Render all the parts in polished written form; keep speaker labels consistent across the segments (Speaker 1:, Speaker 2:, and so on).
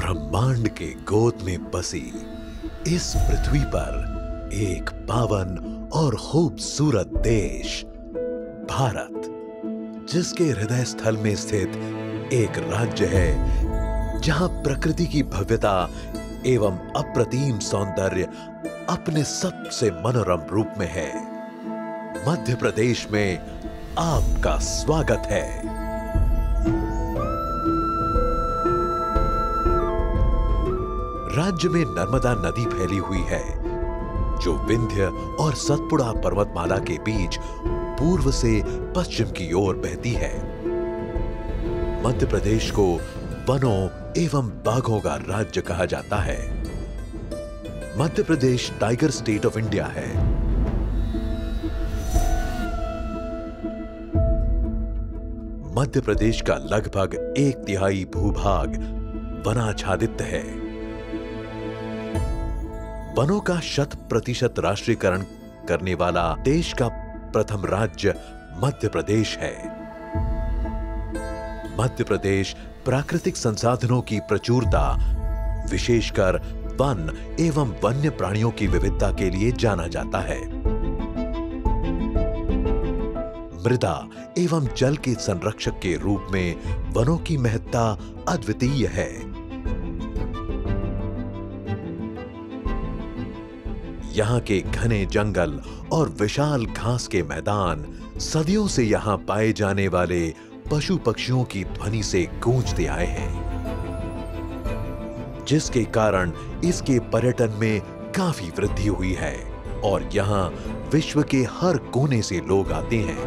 Speaker 1: ब्रह्मांड के गोद में बसी इस पृथ्वी पर एक पावन और खूबसूरत देश भारत, जिसके हृदय स्थल में स्थित एक राज्य है जहां प्रकृति की भव्यता एवं अप्रतिम सौंदर्य अपने सबसे मनोरम रूप में है। मध्य प्रदेश में आपका स्वागत है। राज्य में नर्मदा नदी फैली हुई है, जो विंध्य और सतपुड़ा पर्वतमाला के बीच पूर्व से पश्चिम की ओर बहती है। मध्य प्रदेश को वनों एवं बाघों का राज्य कहा जाता है। Madhya Pradesh tiger state of India है। मध्य प्रदेश का लगभग 1/3 भूभाग वनाच्छादित है। वनों का 100% राष्ट्रीयकरण करने वाला देश का प्रथम राज्य मध्य प्रदेश है। मध्य प्रदेश प्राकृतिक संसाधनों की प्रचुरता, विशेषकर वन एवं वन्य प्राणियों की विविधता के लिए जाना जाता है। मृदा एवं जल के संरक्षक के रूप में वनों की महत्ता अद्वितीय है। यहाँ के घने जंगल और विशाल घास के मैदान सदियों से यहाँ पाए जाने वाले पशु पक्षियों की ध्वनि से गूंजते आए हैं, जिसके कारण इसके पर्यटन में काफी वृद्धि हुई है और यहाँ विश्व के हर कोने से लोग आते हैं।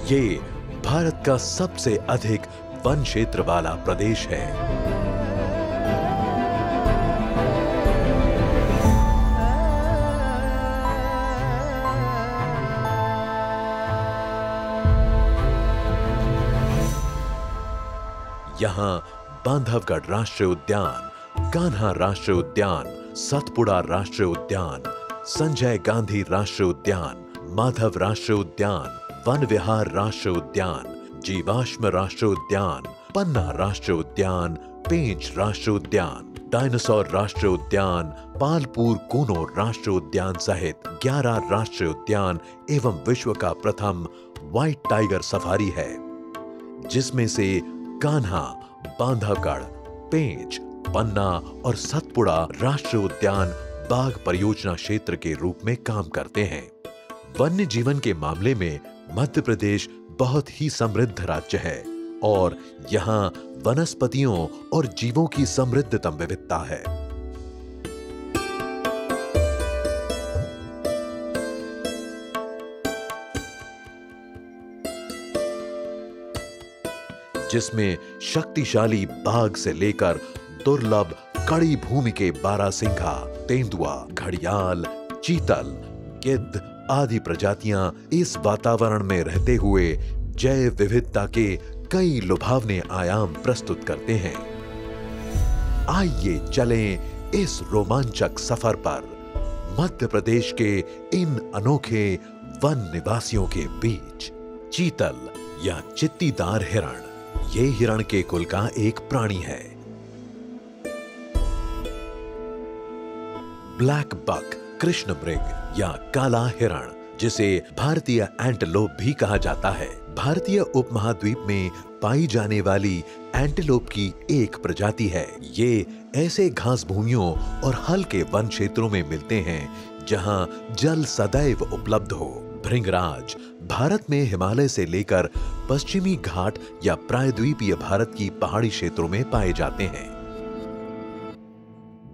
Speaker 1: ये भारत का सबसे अधिक वन क्षेत्र वाला प्रदेश है। यहाँ बांधवगढ़ राष्ट्रीय उद्यान, कान्हा राष्ट्रीय उद्यान, सतपुड़ा राष्ट्रीय उद्यान, संजय गांधी राष्ट्रीय उद्यान, माधव राष्ट्रीय उद्यान, वन विहार राष्ट्रीय उद्यान, जीवाश्म राष्ट्रीय उद्यान, पन्ना राष्ट्रीय उद्यान, पेंच राष्ट्रीय उद्यान, डायनासोर राष्ट्रीय उद्यान, पालपुर कूनो राष्ट्रीय उद्यान सहित 11 राष्ट्रीय उद्यान एवं विश्व का प्रथम व्हाइट टाइगर सफारी है, जिसमें से कान्हा, बांधवगढ़, पेंच, पन्ना और सतपुड़ा राष्ट्रीय उद्यान बाघ परियोजना क्षेत्र के रूप में काम करते हैं। वन्य जीवन के मामले में मध्य प्रदेश बहुत ही समृद्ध राज्य है और यहाँ वनस्पतियों और जीवों की समृद्धतम विविधता है। जिसमें शक्तिशाली बाघ से लेकर दुर्लभ कड़ी भूमि के बारहसिंघा, तेंदुआ, घड़ियाल, चीतल, गिद्ध आदि प्रजातियां इस वातावरण में रहते हुए जैव विविधता के कई लुभावने आयाम प्रस्तुत करते हैं। आइए चलें इस रोमांचक सफर पर मध्य प्रदेश के इन अनोखे वन निवासियों के बीच। चीतल या चित्तीदार हिरण, ये हिरण के कुल का एक प्राणी है। ब्लैक बक, कृष्ण मृग या काला हिरण, जिसे भारतीय एंटेलोप भी कहा जाता है, भारतीय उपमहाद्वीप में पाई जाने वाली एंटेलोप की एक प्रजाति है। ये ऐसे घास भूमियों और हल्के वन क्षेत्रों में मिलते हैं जहां जल सदैव उपलब्ध हो। भृंगराज भारत में हिमालय से लेकर पश्चिमी घाट या प्रायद्वीपीय भारत की पहाड़ी क्षेत्रों में पाए जाते हैं।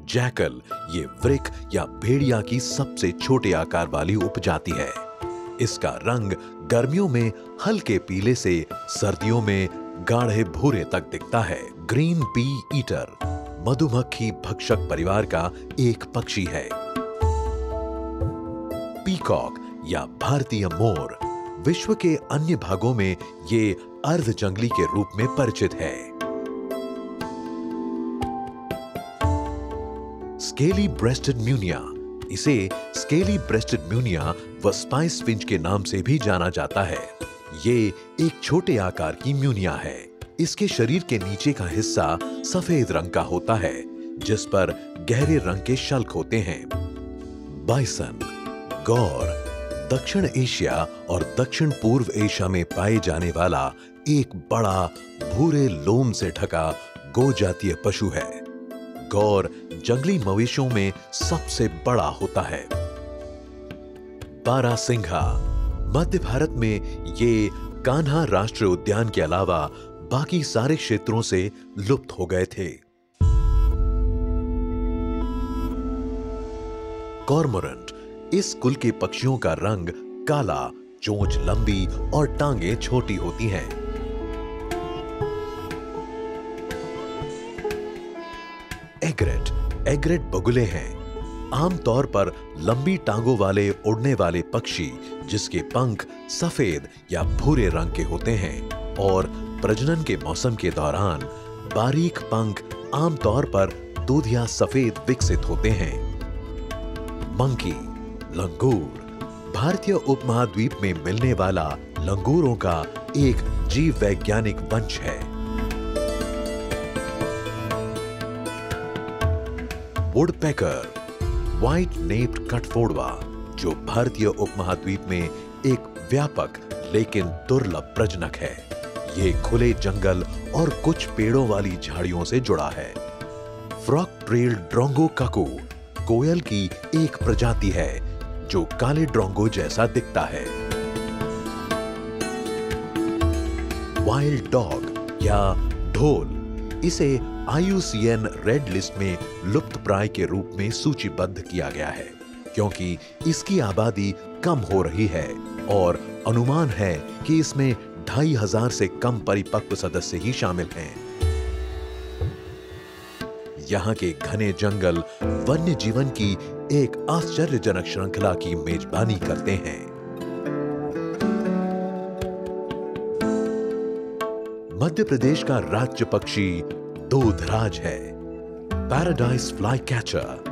Speaker 1: जैकल ये वृक या भेड़िया की सबसे छोटे आकार वाली उपजाति है। इसका रंग गर्मियों में हल्के पीले से सर्दियों में गाढ़े भूरे तक दिखता है। ग्रीन पी ईटर मधुमक्खी भक्षक परिवार का एक पक्षी है। पीकॉक या भारतीय मोर विश्व के अन्य भागों में ये अर्ध जंगली के रूप में परिचित है। स्केली ब्रेस्टेड म्यूनिया, इसे स्केली ब्रेस्टेड म्यूनिया व स्पाइस फिंच के नाम से भी जाना जाता है। ये एक छोटे आकार की म्यूनिया है। इसके शरीर के नीचे का हिस्सा सफेद रंग का होता है, जिस पर गहरे रंग के शल्क होते हैं। बाइसन, गौर, दक्षिण एशिया और दक्षिण पूर्व एशिया में पाए जाने वाला एक बड़ा भूरे लोम से ढका गोजातीय पशु है। गौर जंगली मवेशियों में सबसे बड़ा होता है। बारहसिंघा, मध्य भारत में ये कान्हा राष्ट्रीय उद्यान के अलावा बाकी सारे क्षेत्रों से लुप्त हो गए थे। कॉर्मोरेंट, इस कुल के पक्षियों का रंग काला, चोंच लंबी और टांगे छोटी होती हैं। एग्रेट, एग्रेट बगुले हैं, आमतौर पर लंबी टांगों वाले उड़ने वाले पक्षी जिसके पंख सफेद या भूरे रंग के होते हैं और प्रजनन के मौसम के दौरान बारीक पंख आमतौर पर दूधिया सफेद विकसित होते हैं। मंकी, लंगूर, भारतीय उपमहाद्वीप में मिलने वाला लंगूरों का एक जीव वैज्ञानिक वंश है। वुडपेकर, व्हाइट नेप्ड कठफोड़वा, जो भारतीय उपमहाद्वीप में एक व्यापक लेकिन दुर्लभ प्रजनक है। ये खुले जंगल और कुछ पेड़ों वाली झाड़ियों से जुड़ा है। फ्रॉक ट्रेल ड्रोंगो काकू, कोयल की एक प्रजाति है जो काले ड्रोंगो जैसा दिखता है। वाइल्ड डॉग या ढोल, इसे IUCN रेड लिस्ट में लुप्तप्राय के रूप में सूचीबद्ध किया गया है क्योंकि इसकी आबादी कम हो रही है और अनुमान है कि इसमें 2500 से कम परिपक्व सदस्य ही शामिल हैं। यहाँ के घने जंगल वन्य जीवन की एक आश्चर्यजनक श्रृंखला की मेजबानी करते हैं। मध्य प्रदेश का राज्य पक्षी दूधराज है। पैराडाइज फ्लाई कैचर,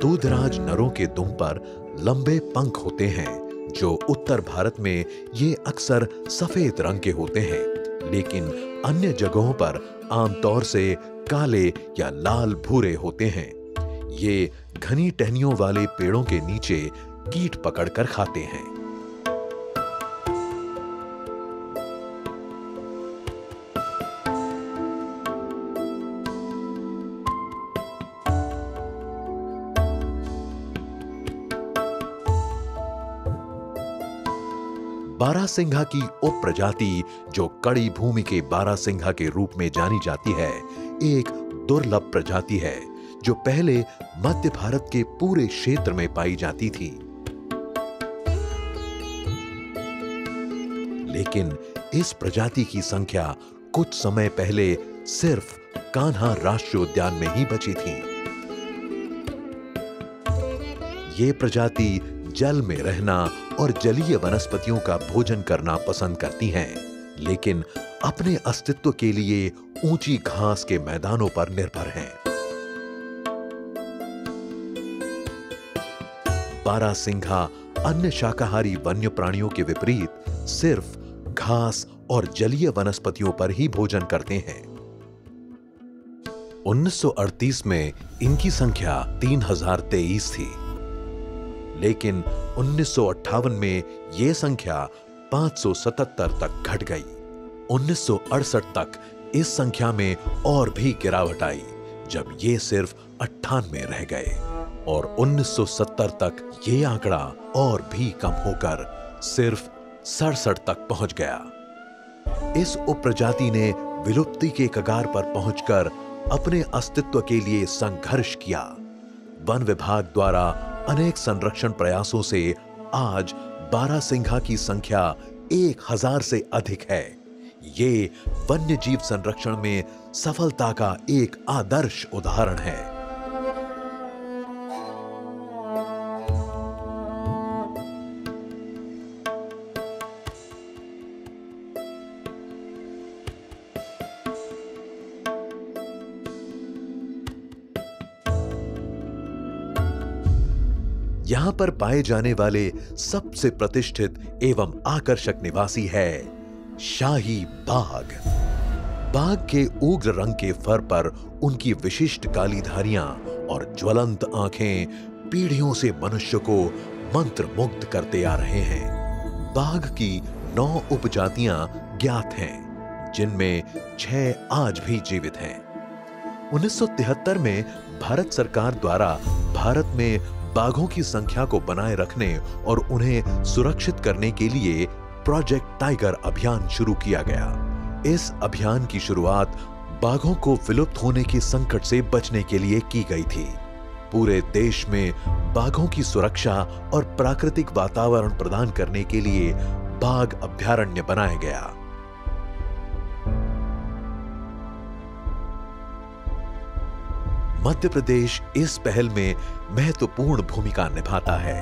Speaker 1: दूधराज नरों के दुम पर लंबे पंख होते हैं जो उत्तर भारत में ये अक्सर सफेद रंग के होते हैं, लेकिन अन्य जगहों पर आमतौर से काले या लाल भूरे होते हैं। ये घनी टहनियों वाले पेड़ों के नीचे कीट पकड़कर खाते हैं। बारहसिंघा की उप प्रजाति, जो कड़ी भूमि के बारहसिंघा के रूप में जानी जाती है, एक दुर्लभ प्रजाति है जो पहले मध्य भारत के पूरे क्षेत्र में पाई जाती थी। लेकिन इस प्रजाति की संख्या कुछ समय पहले सिर्फ कान्हा राष्ट्रीय उद्यान में ही बची थी। ये प्रजाति जल में रहना और जलीय वनस्पतियों का भोजन करना पसंद करती हैं, लेकिन अपने अस्तित्व के लिए ऊंची घास के मैदानों पर निर्भर हैं। बारहसिंघा अन्य शाकाहारी वन्य प्राणियों के विपरीत सिर्फ घास और जलीय वनस्पतियों पर ही भोजन करते हैं। 1938 में इनकी संख्या 3023 थी, लेकिन 1958 में यह संख्या 577 तक घट गई। 1968 तक इस संख्या में और भी गिरावट आई, जब ये सिर्फ 98 रह गए और 1970 तक ये आंकड़ा और भी कम होकर सिर्फ 67 तक पहुंच गया। इस उपप्रजाति ने विलुप्ति के कगार पर पहुंचकर अपने अस्तित्व के लिए संघर्ष किया। वन विभाग द्वारा अनेक संरक्षण प्रयासों से आज बारहसिंघा की संख्या 1000 से अधिक है। ये वन्य जीव संरक्षण में सफलता का एक आदर्श उदाहरण है। यहां पर पाए जाने वाले सबसे प्रतिष्ठित एवं आकर्षक निवासी है शाही बाघ। बाघ के उग्र रंग के फर पर उनकी विशिष्ट काली धारियां और ज्वलंत आंखें पीढ़ियों से मनुष्य को मंत्र मुग्ध करते आ रहे हैं। बाघ की 9 उपजातियां ज्ञात हैं, जिनमें 6 आज भी जीवित हैं। 1973 में भारत सरकार द्वारा भारत में बाघों की संख्या को बनाए रखने और उन्हें सुरक्षित करने के लिए प्रोजेक्ट टाइगर अभियान शुरू किया गया। इस अभियान की शुरुआत बाघों को विलुप्त होने के संकट से बचने के लिए की गई थी। पूरे देश में बाघों की सुरक्षा और प्राकृतिक वातावरण प्रदान करने के लिए बाघ अभयारण्य बनाया गया। मध्य प्रदेश इस पहल में महत्वपूर्ण भूमिका निभाता है।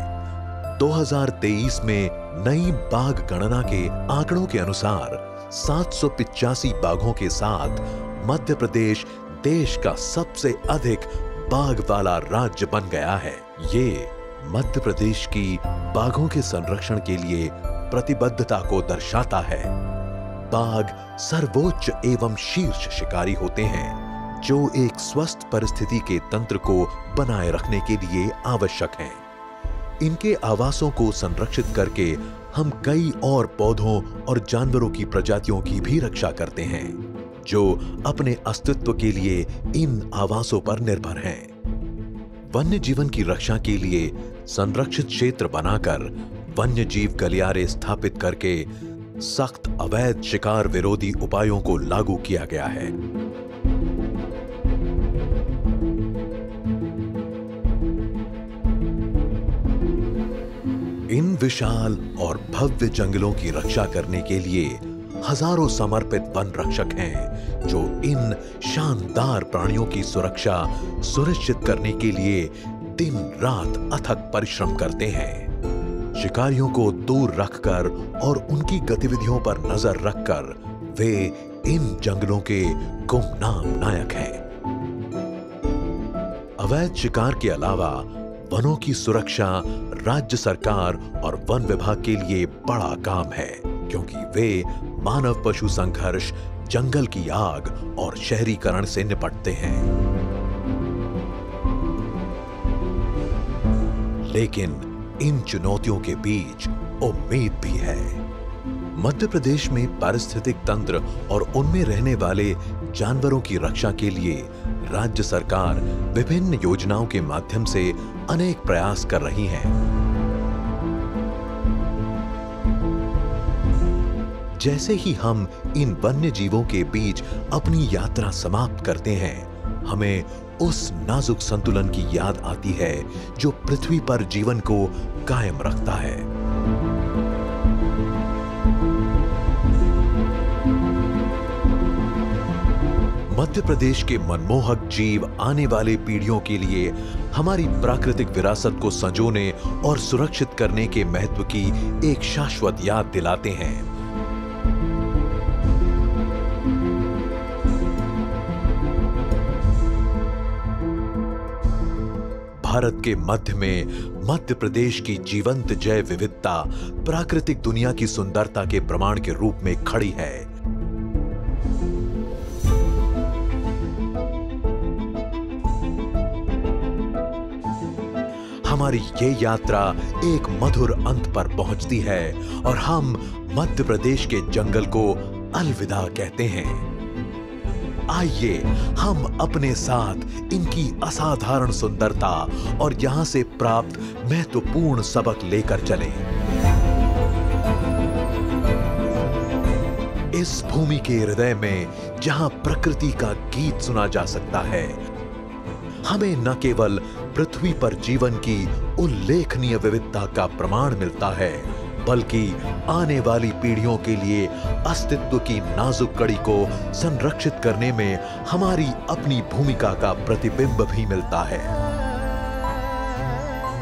Speaker 1: 2023 में नई बाघ गणना के आंकड़ों के अनुसार 785 बाघों के साथ मध्य प्रदेश देश का सबसे अधिक बाघ वाला राज्य बन गया है। ये मध्य प्रदेश की बाघों के संरक्षण के लिए प्रतिबद्धता को दर्शाता है। बाघ सर्वोच्च एवं शीर्ष शिकारी होते हैं, जो एक स्वस्थ परिस्थिति के तंत्र को बनाए रखने के लिए आवश्यक हैं। इनके आवासों को संरक्षित करके हम कई और पौधों और जानवरों की प्रजातियों की भी रक्षा करते हैं, जो अपने अस्तित्व के लिए इन आवासों पर निर्भर हैं। वन्य जीवन की रक्षा के लिए संरक्षित क्षेत्र बनाकर वन्य जीव गलियारे स्थापित करके सख्त अवैध शिकार विरोधी उपायों को लागू किया गया है। इन विशाल और भव्य जंगलों की रक्षा करने के लिए हजारों समर्पित वन रक्षक हैं, जो इन शानदार प्राणियों की सुरक्षा सुनिश्चित करने के लिए दिन रात अथक परिश्रम करते हैं। शिकारियों को दूर रखकर और उनकी गतिविधियों पर नजर रखकर वे इन जंगलों के गुमनाम नायक हैं। अवैध शिकार के अलावा वनों की सुरक्षा राज्य सरकार और वन विभाग के लिए बड़ा काम है, क्योंकि वे मानव पशु संघर्ष, जंगल की आग और शहरीकरण से निपटते हैं। लेकिन इन चुनौतियों के बीच उम्मीद भी है। मध्य प्रदेश में पारिस्थितिक तंत्र और उनमें रहने वाले जानवरों की रक्षा के लिए राज्य सरकार विभिन्न योजनाओं के माध्यम से अनेक प्रयास कर रही है। जैसे ही हम इन वन्य जीवों के बीच अपनी यात्रा समाप्त करते हैं, हमें उस नाजुक संतुलन की याद आती है जो पृथ्वी पर जीवन को कायम रखता है। मध्य प्रदेश के मनमोहक जीव आने वाले पीढ़ियों के लिए हमारी प्राकृतिक विरासत को संजोने और सुरक्षित करने के महत्व की एक शाश्वत याद दिलाते हैं। भारत के मध्य में मध्य प्रदेश की जीवंत जैव विविधता प्राकृतिक दुनिया की सुंदरता के प्रमाण के रूप में खड़ी है। हमारी ये यात्रा एक मधुर अंत पर पहुंचती है और हम मध्य प्रदेश के जंगल को अलविदा कहते हैं। आइए हम अपने साथ इनकी असाधारण सुंदरता और यहां से प्राप्त महत्वपूर्ण सबक लेकर चलें। इस भूमि के हृदय में जहां प्रकृति का गीत सुना जा सकता है, हमें न केवल पृथ्वी पर जीवन की उल्लेखनीय विविधता का प्रमाण मिलता है, बल्कि आने वाली पीढ़ियों के लिए अस्तित्व की नाजुक कड़ी को संरक्षित करने में हमारी अपनी भूमिका का प्रतिबिंब भी मिलता है।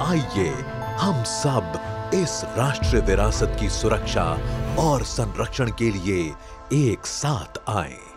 Speaker 1: आइए हम सब इस राष्ट्रीय विरासत की सुरक्षा और संरक्षण के लिए एक साथ आएं।